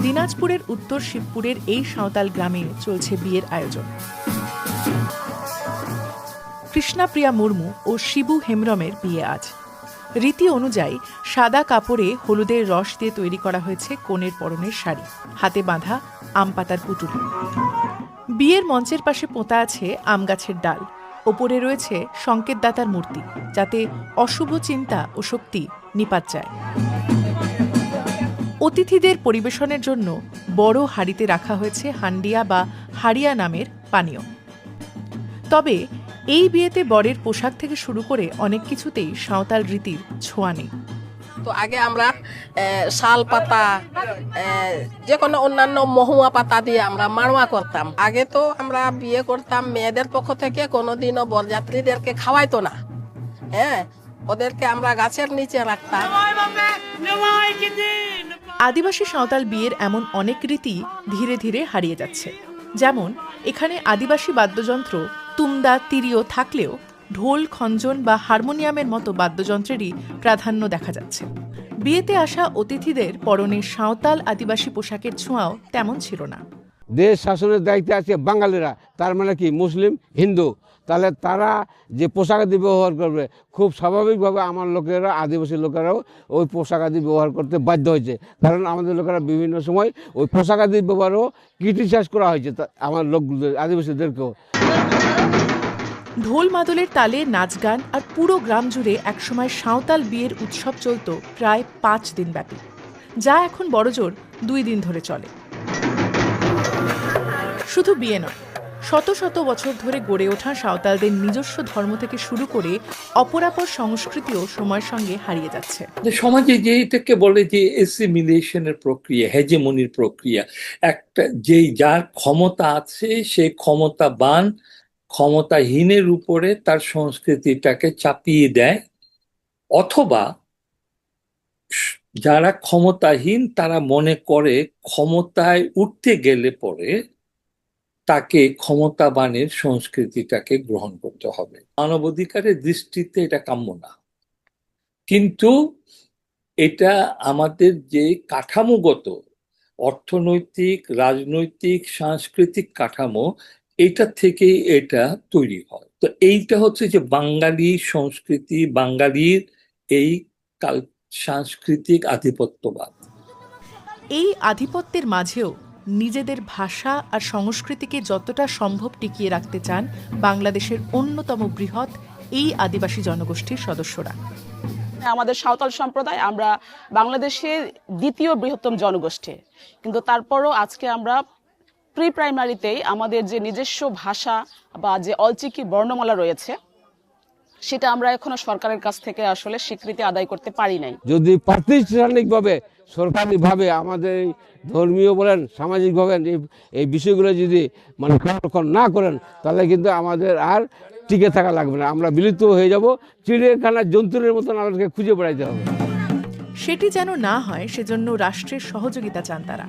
দিনাজপুরের উত্তর শিবপুরের এই সাঁওতাল গ্রামে চলছে বিয়ের আয়োজন। কৃষ্ণাপ্রিয়া মুর্মু ও শিবু হেমব্রমের বিয়ে আজ। রীতি অনুযায়ী সাদা কাপড়ে হলুদের রস দিয়ে তৈরি করা হয়েছে কনের পরনের শাড়ি, হাতে বাঁধা আম পাতার পুটুলি। বিয়ের মঞ্চের পাশে পোঁতা আছে আম গাছের ডাল, ওপরে রয়েছে সংকেতদাতার মূর্তি, যাতে অশুভ চিন্তা ও শক্তি নিপাত যায়। অতিথিদের পরিবেশনের জন্য বড় হাঁড়িতে রাখা হয়েছে হান্ডিয়া বা হাড়িয়া নামের পানীয়। তবে এই বিয়েতে বরের পোশাক থেকে শুরু করে অনেক কিছুতেই সাঁওতাল রীতির ছোঁয়া নেই। তো আগে আমরা শাল পাতা, যে কোনো অন্যান্য মহুয়া পাতা দিয়ে আমরা মাড়োয়া করতাম। আগে তো আমরা বিয়ে করতাম, মেয়েদের পক্ষ থেকে কোনোদিনও বরযাত্রীদেরকে খাওয়াইতো না। হ্যাঁ, ওদেরকে আমরা গাছের নিচে রাখতাম। আদিবাসী সাঁওতাল বিয়ের এমন অনেক রীতি ধীরে ধীরে হারিয়ে যাচ্ছে। যেমন এখানে আদিবাসী বাদ্যযন্ত্র তুমদা, তিরিও থাকলেও ঢোল, খঞ্জন বা হারমোনিয়ামের মতো বাদ্যযন্ত্রেরই প্রাধান্য দেখা যাচ্ছে। বিয়েতে আসা অতিথিদের পরনে সাঁওতাল আদিবাসী পোশাকের ছোঁয়াও তেমন ছিল না। দেশ শাসনের দায়িত্বে আছে বাঙালিরা, তার মানে কি মুসলিম, হিন্দু, তাহলে তারা যে পোশাকাদি ব্যবহার করবে, খুব স্বাভাবিকভাবে আমার লোকেরা, আদিবাসী লোকেরাও ওই পোশাকাদি ব্যবহার করতে বাধ্য হয়েছে। কারণ আমাদের লোকেরা বিভিন্ন সময় ওই পোশাকাদি ব্যবহারও ক্রিটিসাইজ করা হয়েছে আমার লোকগুলো, আদিবাসীদেরকেও। ঢোল মাদলের তালে নাচ গান আর পুরো গ্রাম জুড়ে একসময় সাঁওতাল বিয়ের উৎসব চলত প্রায় 5 দিন ব্যাপী, যা এখন বড়জোর 2 দিন ধরে চলে। শুধু বিয়ে নয়, শত শত বছর ধরে গড়ে ওঠা সাঁওতালদের নিজস্ব ধর্ম থেকে শুরু করে অপরাপর সংস্কৃতিও সময়ের সঙ্গে হারিয়ে যাচ্ছে। সমাজে যে এটাকে বলে যে এসিমিলেশনের প্রক্রিয়া, হেজেমনির প্রক্রিয়া, একটা যেই যার ক্ষমতা আছে সে ক্ষমতাবান ক্ষমতাহীনের উপরে তার সংস্কৃতিটাকে চাপিয়ে দেয়, অথবা যারা ক্ষমতাহীন তারা মনে করে ক্ষমতায় উঠতে গেলে পরে তাকে ক্ষমতাবানের সংস্কৃতিটাকে গ্রহণ করতে হবে। মানবাধিকারের দৃষ্টিতে এটা কাম্য না, কিন্তু এটা আমাদের যে কাঠামোগত অর্থনৈতিক, রাজনৈতিক, সাংস্কৃতিক কাঠামো, এটা থেকেই এটা তৈরি হয়। তো এইটা হচ্ছে যে বাঙালি সংস্কৃতি, বাঙালির এই সাংস্কৃতিক আধিপত্যবাদ। এই আধিপত্যের মাঝেও নিজেদের ভাষা আর সংস্কৃতিকে যতটা সম্ভব টিকিয়ে রাখতে চান বাংলাদেশের অন্যতম বৃহৎ এই আদিবাসী জনগোষ্ঠীর সদস্যরা। আমাদের সাঁওতাল সম্প্রদায়, আমরা বাংলাদেশের দ্বিতীয় বৃহত্তম জনগোষ্ঠী, কিন্তু তারপরও আজকে আমরা প্রি প্রাইমারিতেই আমাদের যে নিজস্ব ভাষা বা যে অলচিকি বর্ণমালা রয়েছে সেটা আমরা এখনো সরকারের কাছ থেকে আসলে স্বীকৃতি আদায় করতে পারি নাই। যদি প্রাতিষ্ঠানিকভাবে, সরকারিভাবে আমাদের ধর্মীয় বলেন, সামাজিকভাবে এই বিষয়গুলো যদি সংরক্ষণ না করেন, তাহলে কিন্তু আমাদের আর টিকে থাকা লাগবে না, আমরা বিলুপ্ত হয়ে যাব। চিড়িয়াখানার জন্তুরের মতন আমাদেরকে খুঁজে বেড়াইতে হবে। সেটি যেন না হয়, সেজন্য রাষ্ট্রের সহযোগিতা চান তারা।